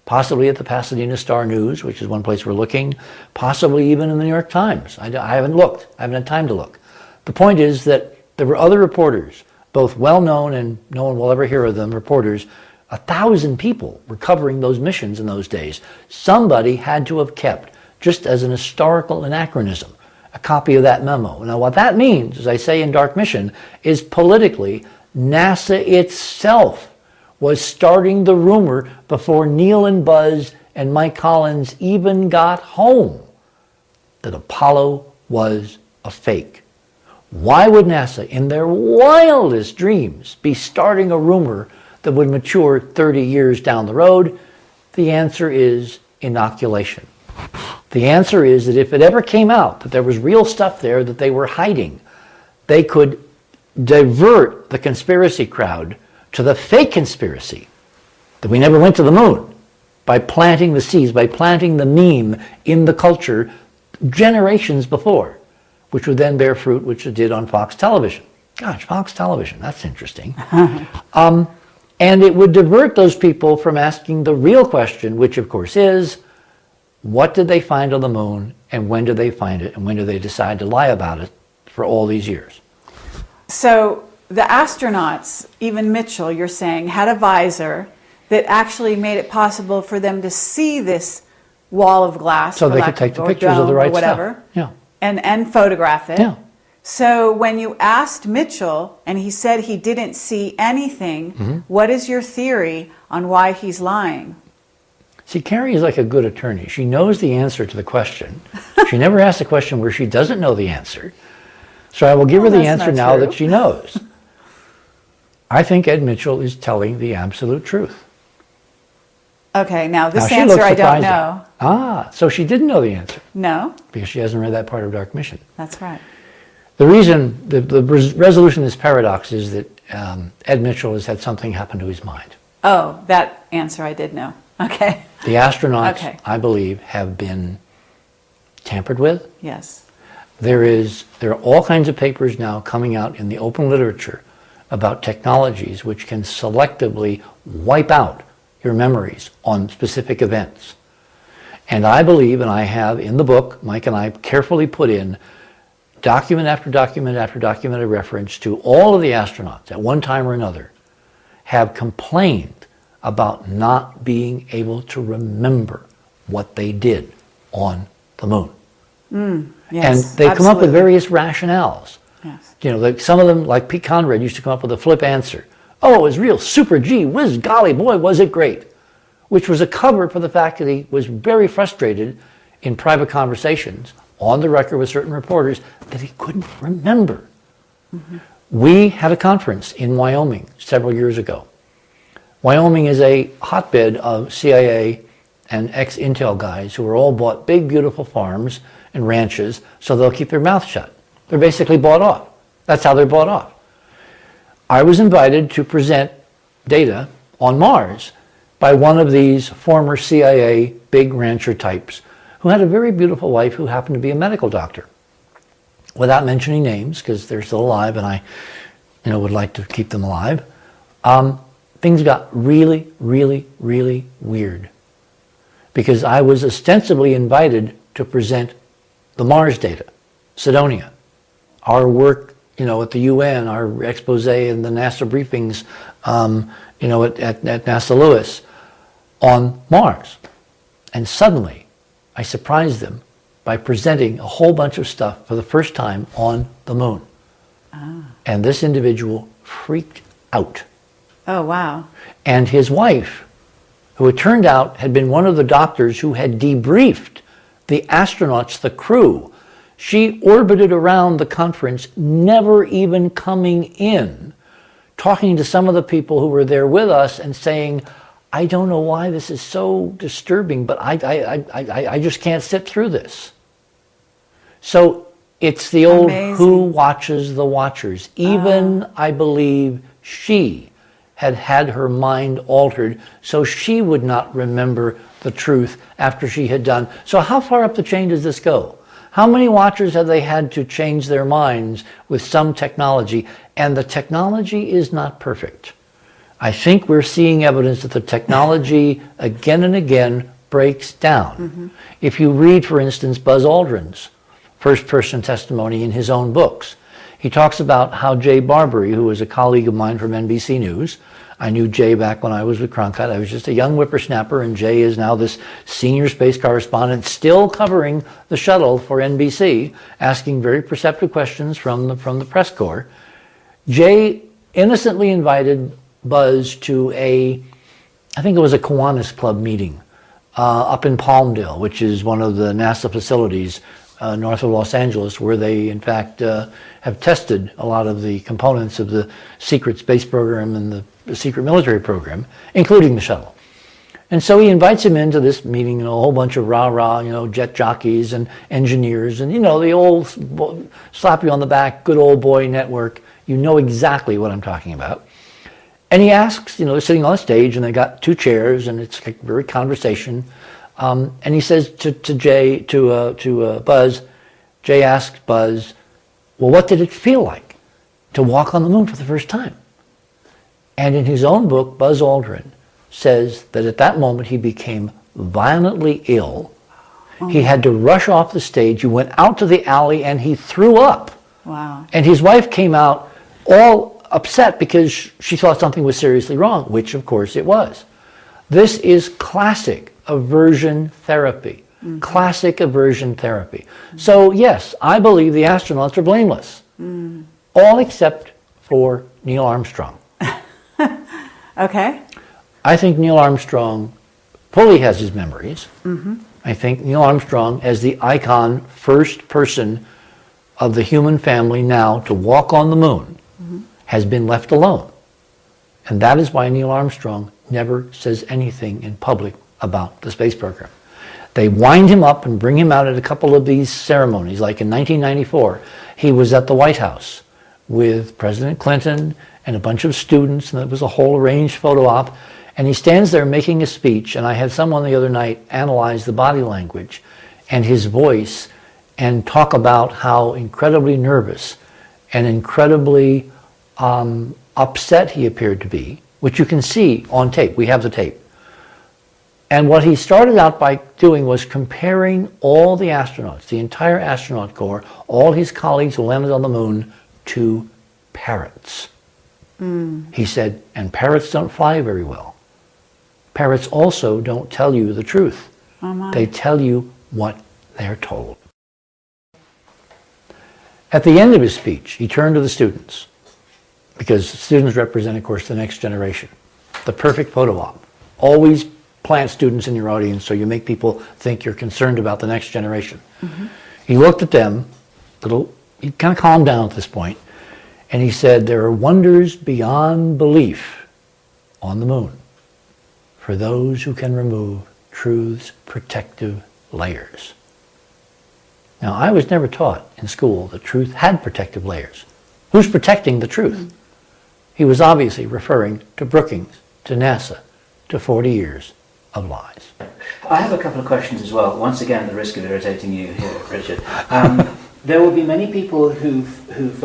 Possibly at the Pasadena Star News, which is one place we're looking, possibly even in the New York Times. I haven't looked. I haven't had time to look. The point is that there were other reporters, both well-known and no one will ever hear of them, reporters. 1,000 people were covering those missions in those days. Somebody had to have kept, just as an historical anachronism, a copy of that memo. Now what that means, as I say in Dark Mission, is politically NASA itself was starting the rumor before Neil and Buzz and Mike Collins even got home that Apollo was a fake. Why would NASA, in their wildest dreams, be starting a rumor that would mature 30 years down the road? The answer is inoculation. The answer is that if it ever came out that there was real stuff there that they were hiding, they could divert the conspiracy crowd to the fake conspiracy that we never went to the moon by planting the seeds, by planting the meme in the culture generations before, which would then bear fruit, which it did on Fox television. Gosh, Fox television, that's interesting. And it would divert those people from asking the real question, which of course is, what did they find on the moon, and when did they find it, and when did they decide to lie about it for all these years? So the astronauts, even Mitchell, you're saying, had a visor that actually made it possible for them to see this wall of glass, so they could take the pictures of the right whatever, stuff. Yeah. And photograph it. Yeah. So when you asked Mitchell and he said he didn't see anything, what is your theory on why he's lying? See, Carrie is like a good attorney. She knows the answer to the question. She never asks a question where she doesn't know the answer. So I will give her the answer now that she knows. I think Ed Mitchell is telling the absolute truth. Okay, now this answer I don't know. Ah, so she didn't know the answer. No. Because she hasn't read that part of Dark Mission. That's right. The reason, the resolution of this paradox is that Ed Mitchell has had something happen to his mind. Oh, that answer I did know. Okay. The astronauts, I believe, have been tampered with. Yes. There are all kinds of papers now coming out in the open literature about technologies which can selectively wipe out your memories on specific events. And I believe, and I have in the book, Mike and I carefully put in document after document after document of reference to all of the astronauts at one time or another have complained about not being able to remember what they did on the moon. Yes, and they come up with various rationales. Yes. You know, like some of them, like Pete Conrad, used to come up with a flip answer. Oh, it was real super gee whiz, golly boy, was it great. Which was a cover for the fact that he was very frustrated in private conversations on the record with certain reporters that he couldn't remember. We had a conference in Wyoming several years ago. Wyoming is a hotbed of CIA and ex-Intel guys who are all bought big, beautiful farms and ranches so they'll keep their mouth shut. They're basically bought off. That's how they're bought off. I was invited to present data on Mars by one of these former CIA big rancher types who had a very beautiful wife who happened to be a medical doctor. Without mentioning names, because they're still alive and I would like to keep them alive, things got really, really, really weird. Because I was ostensibly invited to present the Mars data, Cydonia, our work, at the UN, our expose and the NASA briefings, at NASA Lewis on Mars. And suddenly, I surprised them by presenting a whole bunch of stuff for the first time on the moon. And this individual freaked out. Oh, wow. And his wife, who it turned out had been one of the doctors who had debriefed the astronauts, the crew, she orbited around the conference, never even coming in, talking to some of the people who were there with us and saying, I don't know why this is so disturbing, but I just can't sit through this. So it's the old who watches the watchers. Even, I believe, she had her mind altered so she would not remember the truth after she had done. So how far up the chain does this go? How many watchers have they had to change their minds with some technology? And the technology is not perfect. I think we're seeing evidence that the technology again and again breaks down. If you read, for instance, Buzz Aldrin's first-person testimony in his own books, he talks about how Jay Barbary, who was a colleague of mine from NBC News, I knew Jay back when I was with Cronkite. I was just a young whippersnapper, and Jay is now this senior space correspondent still covering the shuttle for NBC, asking very perceptive questions from the press corps. Jay innocently invited Buzz to I think it was a Kiwanis Club meeting up in Palmdale, which is one of the NASA facilities north of Los Angeles, where they, in fact, have tested a lot of the components of the secret space program and the secret military program, including the shuttle. And so he invites him into this meeting, and a whole bunch of rah-rah, jet jockeys and engineers, and the old slap you on the back, good old boy network. You know exactly what I'm talking about. And he asks, they're sitting on stage, and they got 2 chairs, and it's like very conversation. And he says to Buzz, Jay asks Buzz, well, what did it feel like to walk on the moon for the first time? And in his own book, Buzz Aldrin says that at that moment he became violently ill. Oh. He had to rush off the stage. He went out to the alley and he threw up. Wow. And his wife came out all upset because she thought something was seriously wrong, which of course it was. This is classic aversion therapy. Mm-hmm. Classic aversion therapy. Mm-hmm. So yes, I believe the astronauts are blameless. Mm. All except for Neil Armstrong. Okay. I think Neil Armstrong fully has his memories. Mm-hmm. I think Neil Armstrong, as the icon, first person of the human family now to walk on the moon, mm-hmm. has been left alone. And that is why Neil Armstrong never says anything in public about the space program. They wind him up and bring him out at a couple of these ceremonies. Like in 1994, he was at the White House with President Clinton and a bunch of students, and it was a whole arranged photo op. And he stands there making a speech, and I had someone the other night analyze the body language and his voice and talk about how incredibly nervous and incredibly upset he appeared to be, which you can see on tape. We have the tape. And what he started out by doing was comparing all the astronauts, the entire astronaut corps, all his colleagues who landed on the moon, to parrots. Mm. He said, and parrots don't fly very well. Parrots also don't tell you the truth. Oh, they tell you what they're told. At the end of his speech, he turned to the students, because students represent, of course, the next generation. The perfect photo op. Always plant students in your audience so you make people think you're concerned about the next generation. Mm-hmm. He looked at them, he kind of calmed down at this point, and he said, there are wonders beyond belief on the moon for those who can remove truth's protective layers. Now, I was never taught in school that truth had protective layers. Who's protecting the truth? Mm-hmm. He was obviously referring to Brookings, to NASA, to 40 years of lies. I have a couple of questions as well. Once again, at the risk of irritating you here, Richard. There will be many people who've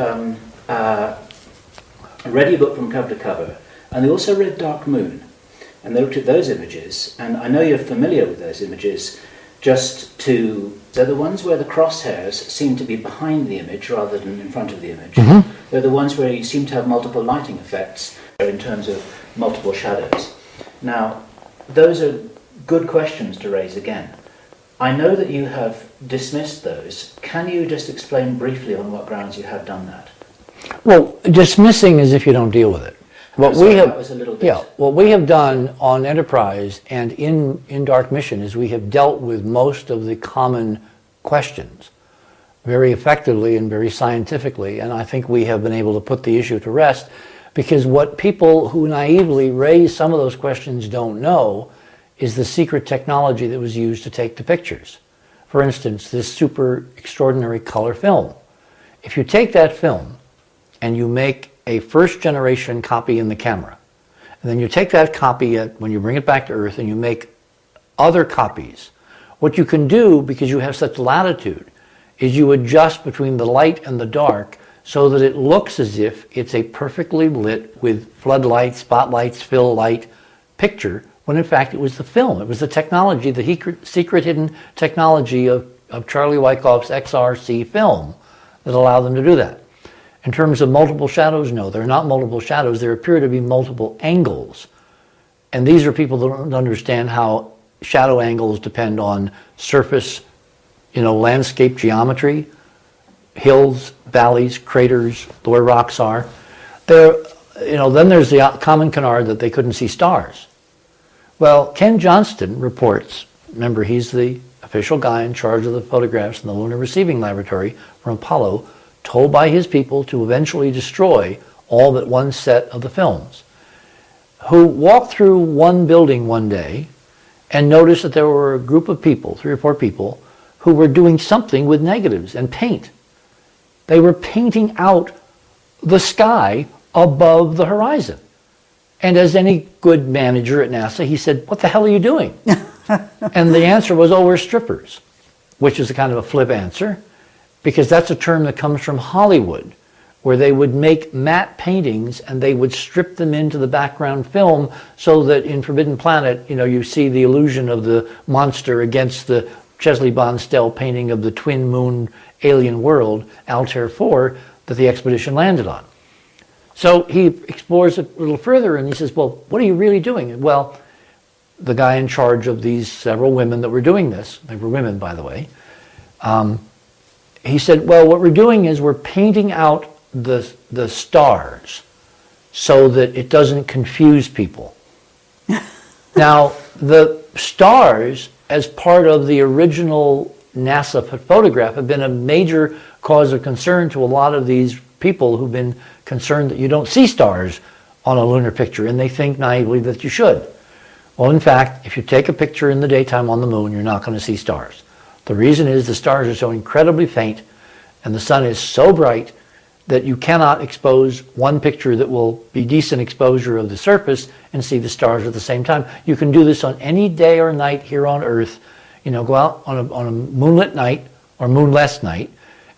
read your book from cover to cover, and they also read Dark Moon, and they looked at those images, and I know you're familiar with those images. They're the ones where the crosshairs seem to be behind the image rather than in front of the image. Mm-hmm. They're the ones where you seem to have multiple lighting effects in terms of multiple shadows. Now, those are good questions to raise again. I know that you have dismissed those. Can you just explain briefly on what grounds you have done that? Well, dismissing is if you don't deal with it. What we have done on Enterprise and in Dark Mission is we have dealt with most of the common questions very effectively and very scientifically, and I think we have been able to put the issue to rest, because what people who naively raise some of those questions don't know is the secret technology that was used to take the pictures. For instance, this super extraordinary color film. If you take that film and you make a first generation copy in the camera, and then you take that copy when you bring it back to Earth and you make other copies, what you can do, because you have such latitude, is you adjust between the light and the dark so that it looks as if it's a perfectly lit with floodlights, spotlights, fill light picture, when in fact it was the film. It was the technology, the secret hidden technology of Charlie Wyckoff's XRC film that allowed them to do that. In terms of multiple shadows, no, they're not multiple shadows. There appear to be multiple angles. And these are people that don't understand how shadow angles depend on surface, landscape geometry, hills, valleys, craters, where rocks are. Then there's the common canard that they couldn't see stars. Well, Ken Johnston reports, remember he's the official guy in charge of the photographs in the Lunar Receiving Laboratory from Apollo, told by his people to eventually destroy all but one set of the films, who walked through one building one day and noticed that there were a group of people, 3 or 4 people, who were doing something with negatives and paint. They were painting out the sky above the horizon. And as any good manager at NASA, he said, "What the hell are you doing?" And the answer was, "Oh, we're strippers," which is a kind of a flip answer, because that's a term that comes from Hollywood, where they would make matte paintings and they would strip them into the background film so that in Forbidden Planet, you see the illusion of the monster against the Chesley Bonstell painting of the twin moon alien world, Altair 4, that the expedition landed on. So he explores it a little further and he says, "Well, what are you really doing?" Well, the guy in charge of these several women that were doing this, they were women, by the way, he said, "Well, what we're doing is we're painting out the stars so that it doesn't confuse people." Now, the stars, as part of the original NASA photograph, have been a major cause of concern to a lot of these people who've been concerned that you don't see stars on a lunar picture, and they think naively that you should. Well, in fact, if you take a picture in the daytime on the moon, you're not going to see stars. The reason is the stars are so incredibly faint and the sun is so bright that you cannot expose one picture that will be decent exposure of the surface and see the stars at the same time. You can do this on any day or night here on Earth. Go out on a moonlit night or moonless night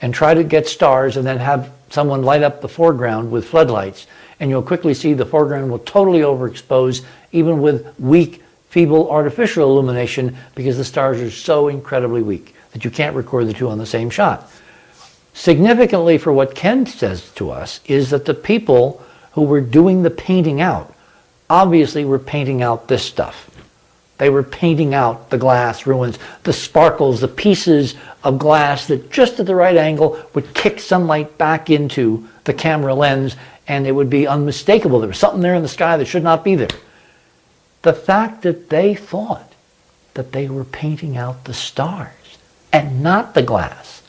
and try to get stars and then have someone light up the foreground with floodlights, and you'll quickly see the foreground will totally overexpose even with weak, feeble artificial illumination, because the stars are so incredibly weak that you can't record the two on the same shot. Significantly for what Ken says to us is that the people who were doing the painting out obviously were painting out this stuff. They were painting out the glass ruins, the sparkles, the pieces of glass that just at the right angle would kick sunlight back into the camera lens, and it would be unmistakable. There was something there in the sky that should not be there. The fact that they thought that they were painting out the stars and not the glass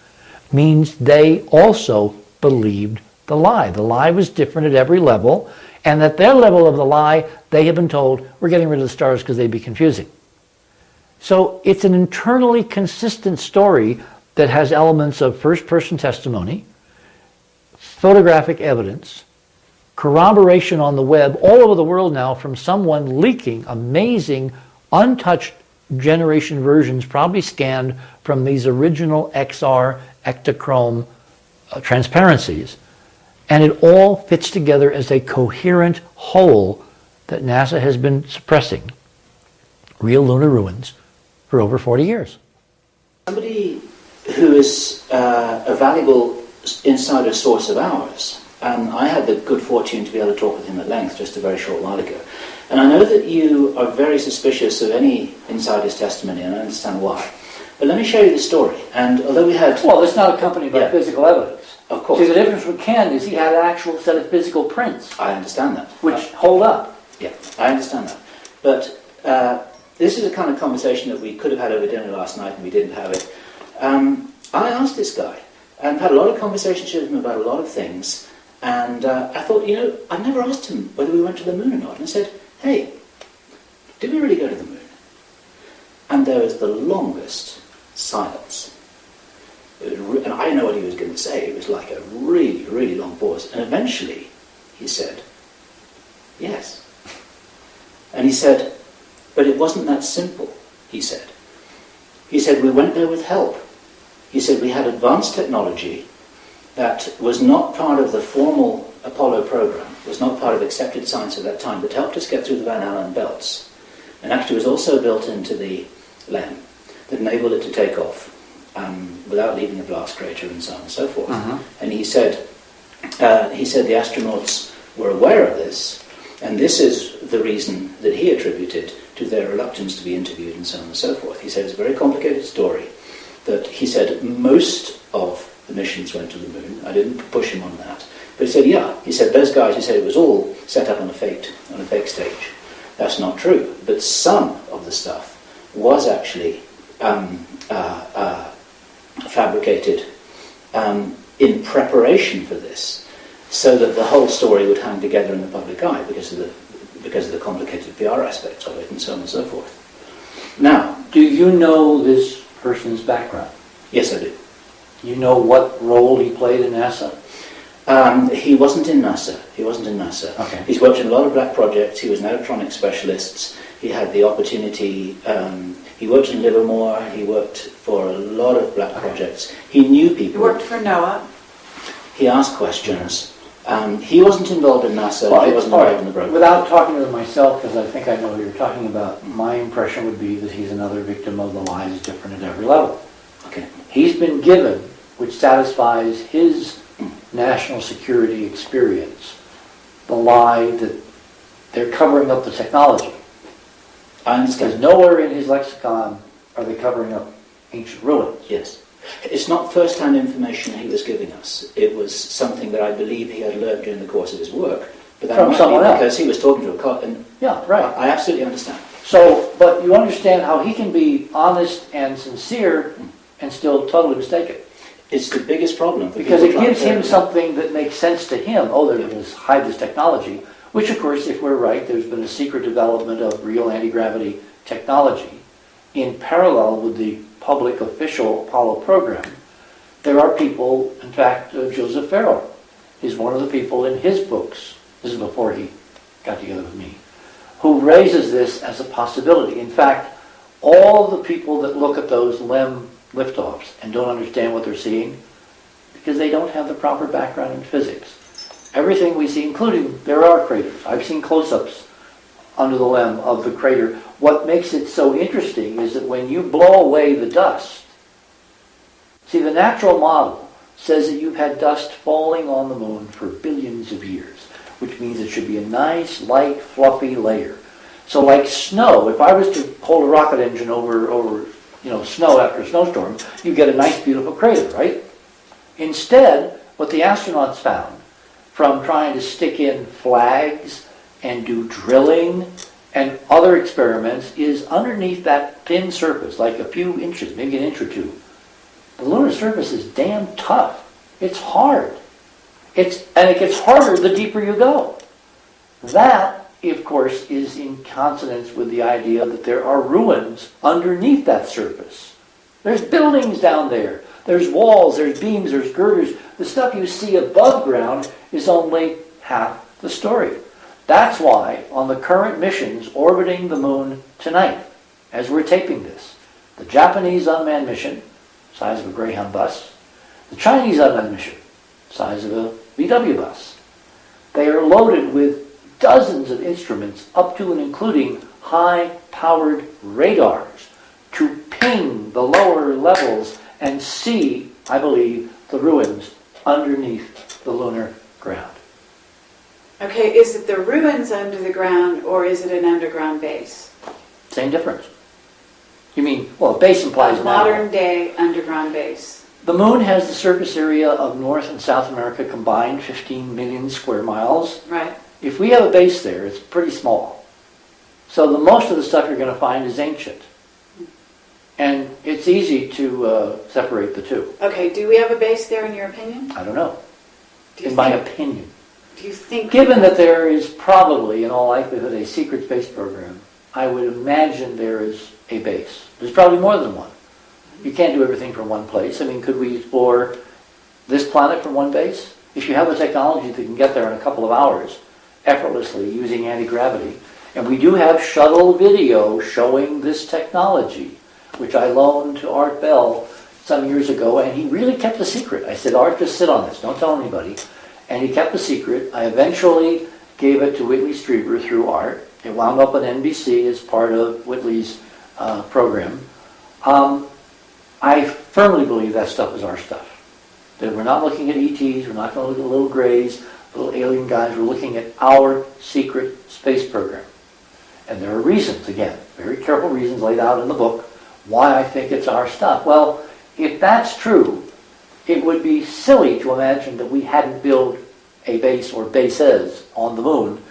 means they also believed the lie. The lie was different at every level, and at their level of the lie, they have been told, "We're getting rid of the stars because they'd be confusing." So it's an internally consistent story that has elements of first-person testimony, photographic evidence, corroboration on the web all over the world now from someone leaking amazing, untouched generation versions, probably scanned from these original XR Ektachrome transparencies. And it all fits together as a coherent whole that NASA has been suppressing real lunar ruins for over 40 years. Somebody who is a valuable insider source of ours, and I had the good fortune to be able to talk with him at length just a very short while ago. And I know that you are very suspicious of any insider's testimony, and I understand why. But let me show you the story. And although we had... Well, it's not accompanied by physical evidence. Of course. See, the difference with Ken is he had an actual set of physical prints. I understand that. Which hold up. Yeah, I understand that. But this is a kind of conversation that we could have had over dinner last night and we didn't have it. I asked this guy and had a lot of conversations with him about a lot of things. And I thought, I've never asked him whether we went to the moon or not. And I said, "Hey, did we really go to the moon?" And there was the longest silence. And I didn't know what he was going to say. It was like a really, really long pause. And eventually he said, "Yes." And he said, "But it wasn't that simple," he said. He said, "We went there with help." He said, "We had advanced technology that was not part of the formal Apollo program, was not part of accepted science at that time, but helped us get through the Van Allen belts. And actually was also built into the LEM that enabled it to take off without leaving a blast crater and so on and so forth." And he said the astronauts were aware of this, and this is the reason that he attributed to their reluctance to be interviewed and so on and so forth. He said it's a very complicated story, that he said most of the missions went to the moon. I didn't push him on that. But he said, he said those guys, he said it was all set up on a fake stage. That's not true. But some of the stuff was actually fabricated in preparation for this, so that the whole story would hang together in the public eye because of the complicated PR aspects of it, and so on and so forth. Now, Do you know this person's background? yes, I do. You know what role he played in NASA? He wasn't in NASA. He wasn't in NASA. Okay. He's worked in a lot of black projects. He was an electronic specialist. He had the opportunity. He worked in Livermore. He worked for a lot of black projects. He knew You people. worked for NOAA. He asked questions. He wasn't involved in NASA. He wasn't involved in the program. Without talking to him myself, because I think I know what you're talking about, my impression would be that he's another victim of the lies different at every level. Okay. He's been given, which satisfies his national security experience, the lie that they're covering up the technology. I Because understand. nowhere in his lexicon are they covering up ancient ruins. Yes. It's not first-hand information he was giving us. It was something that I believe he had learned during the course of his work. But that From might someone be else. because he was talking to a and Yeah, right. I absolutely understand. So, but you understand how he can be honest and sincere and still totally mistaken. It's the biggest problem. For Because people it gives trying him to- something that makes sense to him. Oh, they're going to hide this technology. Which, of course, if we're right, there's been a secret development of real anti-gravity technology in parallel with the public official Apollo program. There are people, in fact, Joseph Farrell is one of the people in his books, this is before he got together with me, who raises this as a possibility. In fact, all the people that look at those LEM liftoffs and don't understand what they're seeing, because they don't have the proper background in physics. Everything we see, including, there are craters. I've seen close-ups under the LEM of the crater. What makes it so interesting is that when you blow away the dust, see, the natural model says that you've had dust falling on the moon for billions of years, which means it should be a nice, light, fluffy layer. So like snow, if I was to hold a rocket engine over snow after a snowstorm, you get a nice, beautiful crater, right? Instead, what the astronauts found from trying to stick in flags and do drilling and other experiments is underneath that thin surface, like a few inches, maybe an inch or two. The lunar surface is damn tough. It's hard. And it gets harder the deeper you go. That, of course, is in consonance with the idea that there are ruins underneath that surface. There's buildings down there. There's walls, there's beams, there's girders. The stuff you see above ground is only half the story. That's why on the current missions orbiting the moon tonight, as we're taping this, the Japanese unmanned mission, size of a Greyhound bus, the Chinese unmanned mission, size of a VW bus, they are loaded with dozens of instruments up to and including high-powered radars to ping the lower levels and see, I believe, the ruins underneath the lunar ground. Okay, is it the ruins under the ground or is it an underground base? Same difference. You mean, well, base implies A now. modern day underground base. The moon has the surface area of North and South America combined, 15 million square miles. Right. If we have a base there, it's pretty small. So the most of the stuff you're going to find is ancient. And it's easy to separate the two. Okay, do we have a base there in your opinion? I don't know. Do you In my think- opinion. Do you think... Given that there is probably, in all likelihood, a secret space program, I would imagine there is a base. There's probably more than one. You can't do everything from one place. I mean, could we explore this planet from one base? If you have the technology that can get there in a couple of hours, effortlessly, using anti-gravity, and we do have shuttle video showing this technology, which I loaned to Art Bell some years ago, and he really kept the secret. I said, Art, just sit on this, don't tell anybody. And he kept the secret. I eventually gave it to Whitley Strieber through Art. It wound up on NBC as part of Whitley's program. I firmly believe that stuff is our stuff. That we're not looking at ETs, we're not going to look at little grays, little alien guys, we're looking at our secret space program. And there are reasons, again, very careful reasons laid out in the book, why I think it's our stuff. Well, if that's true, it would be silly to imagine that we hadn't built a base or bases on the moon.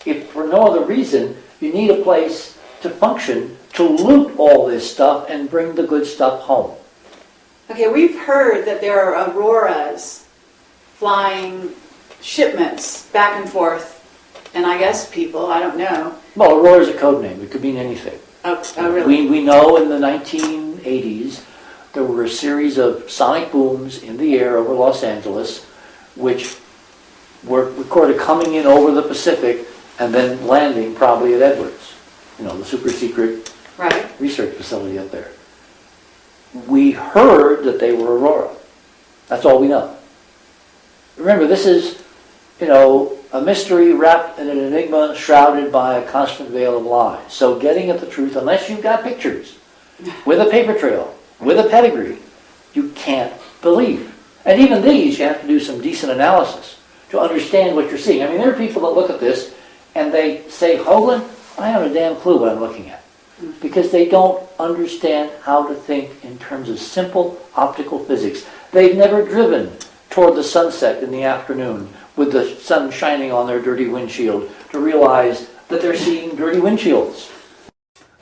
If for no other reason, you need a place to function to loot all this stuff and bring the good stuff home. Okay, we've heard that there are auroras flying shipments back and forth, and I guess people, I don't know. Well, aurora is a code name. It could mean anything. Oh really? We know in the 1980s there were a series of sonic booms in the air over Los Angeles, which were recorded coming in over the Pacific and then landing probably at Edwards, the super secret research facility up there. We heard that they were aurora. That's all we know. Remember, this is, a mystery wrapped in an enigma shrouded by a constant veil of lies. So getting at the truth, unless you've got pictures with a paper trail, with a pedigree, you can't believe. And even these, you have to do some decent analysis to understand what you're seeing. I mean, there are people that look at this and they say, Hoagland, I haven't a damn clue what I'm looking at. Because they don't understand how to think in terms of simple optical physics. They've never driven toward the sunset in the afternoon with the sun shining on their dirty windshield to realize that they're seeing dirty windshields.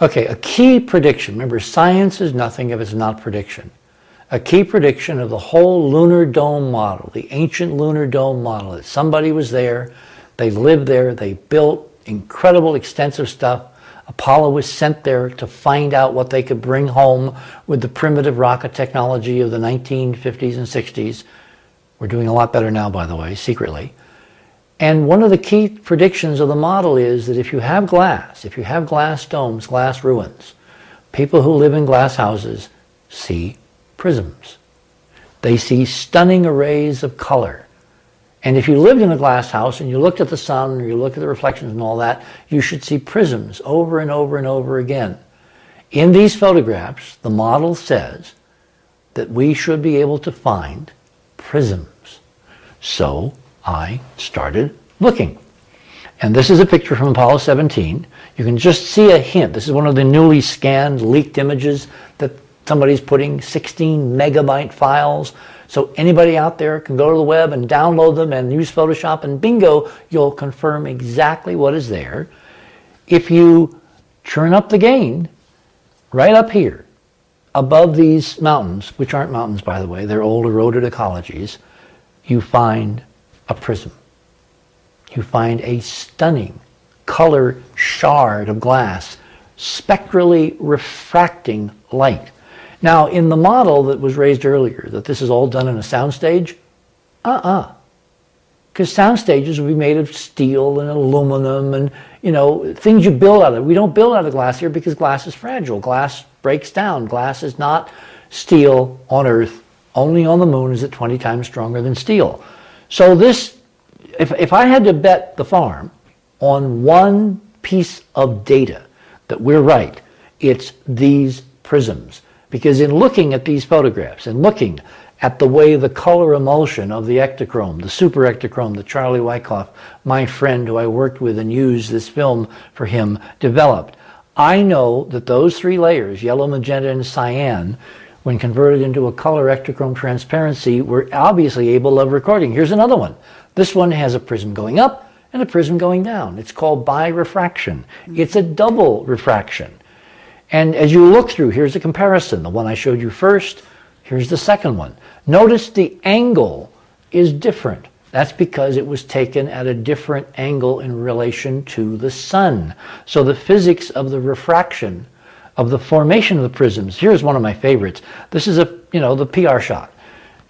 Okay, a key prediction. Remember, science is nothing if it's not prediction. A key prediction of the whole lunar dome model, the ancient lunar dome model, that somebody was there, they lived there, they built incredible, extensive stuff. Apollo was sent there to find out what they could bring home with the primitive rocket technology of the 1950s and 60s. We're doing a lot better now, by the way, secretly. And one of the key predictions of the model is that if you have glass domes, glass ruins, people who live in glass houses see prisms. They see stunning arrays of color. And if you lived in a glass house and you looked at the sun or you looked at the reflections and all that, you should see prisms over and over and over again. In these photographs, the model says that we should be able to find prisms. So I started looking. And this is a picture from Apollo 17. You can just see a hint. This is one of the newly scanned, leaked images that somebody's putting 16 megabyte files. So anybody out there can go to the web and download them and use Photoshop, and bingo, you'll confirm exactly what is there. If you turn up the gain, right up here, above these mountains, which aren't mountains, by the way, they're old eroded ecologies, you find a prism. You find a stunning color shard of glass, spectrally refracting light. Now, in the model that was raised earlier, that this is all done in a soundstage, because sound stages would be made of steel and aluminum and, things you build out of. We don't build out of glass here because glass is fragile. Glass breaks down. Glass is not steel on Earth. Only on the moon is it 20 times stronger than steel. So this, if I had to bet the farm on one piece of data that we're right, it's these prisms. Because in looking at these photographs and looking at the way the color emulsion of the ectochrome, the super ectochrome that Charlie Wyckoff, my friend who I worked with and used this film for him, developed, I know that those three layers, yellow, magenta, and cyan, when converted into a color ectochrome transparency, we're obviously able of recording. Here's another one. This one has a prism going up and a prism going down. It's called birefraction. It's a double refraction. And as you look through, here's a comparison. The one I showed you first, here's the second one. Notice the angle is different. That's because it was taken at a different angle in relation to the sun. So the physics of the refraction of the formation of the prisms. Here's one of my favorites. This is the PR shot.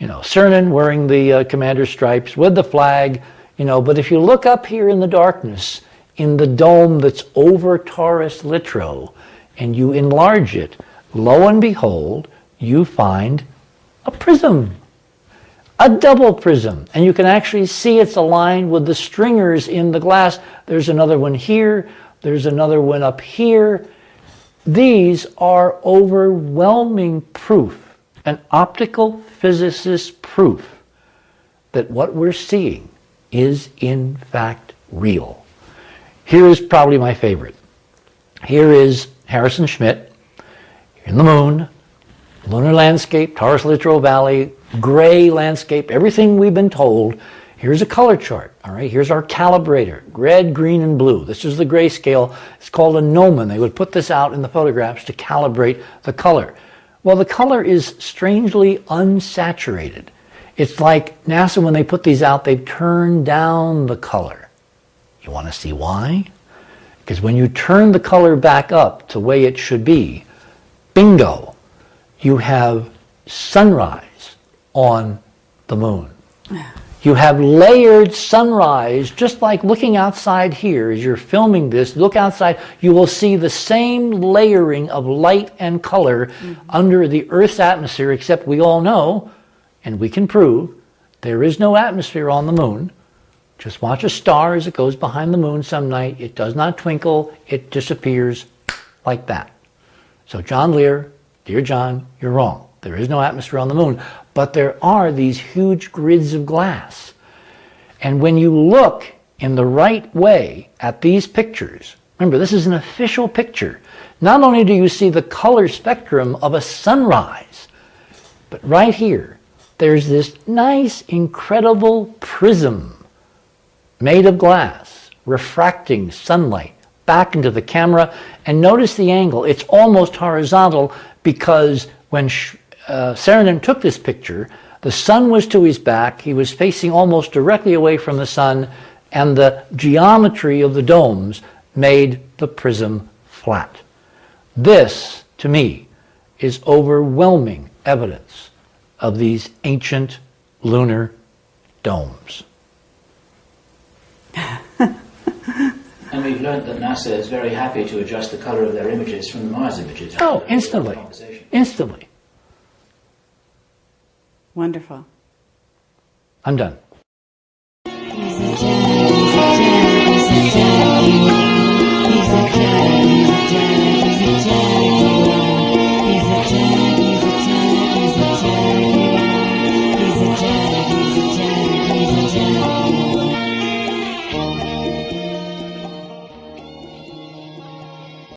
Cernan wearing the commander's stripes with the flag, but if you look up here in the darkness, in the dome that's over Taurus Littrow, and you enlarge it, lo and behold, you find a prism. A double prism. And you can actually see it's aligned with the stringers in the glass. There's another one here. There's another one up here. These are overwhelming proof, an optical physicist proof, that what we're seeing is in fact real. Here is probably my favorite. Here is Harrison Schmitt in the moon, lunar landscape, Taurus Littrow Valley, gray landscape, everything we've been told. Here's a color chart, all right? Here's our calibrator, red, green, and blue. This is the grayscale. It's called a gnomon. They would put this out in the photographs to calibrate the color. Well, the color is strangely unsaturated. It's like NASA, when they put these out, they've turned down the color. You want to see why? Because when you turn the color back up to the way it should be, bingo, you have sunrise on the moon. You have layered sunrise, just like looking outside here. As you're filming this, look outside, you will see the same layering of light and color under the Earth's atmosphere, except we all know, and we can prove, there is no atmosphere on the moon. Just watch a star as it goes behind the moon some night. It does not twinkle, it disappears like that. So John Lear, dear John, you're wrong. There is no atmosphere on the moon, but there are these huge grids of glass. And when you look in the right way at these pictures, remember, this is an official picture. Not only do you see the color spectrum of a sunrise, but right here, there's this nice, incredible prism made of glass, refracting sunlight back into the camera. And notice the angle. It's almost horizontal because when Saarinen took this picture, the sun was to his back, he was facing almost directly away from the sun, and the geometry of the domes made the prism flat. This, to me, is overwhelming evidence of these ancient lunar domes. And we've learned that NASA is very happy to adjust the color of their images from the Mars images. Oh, instantly. Instantly. Wonderful. I'm done. He's a genius.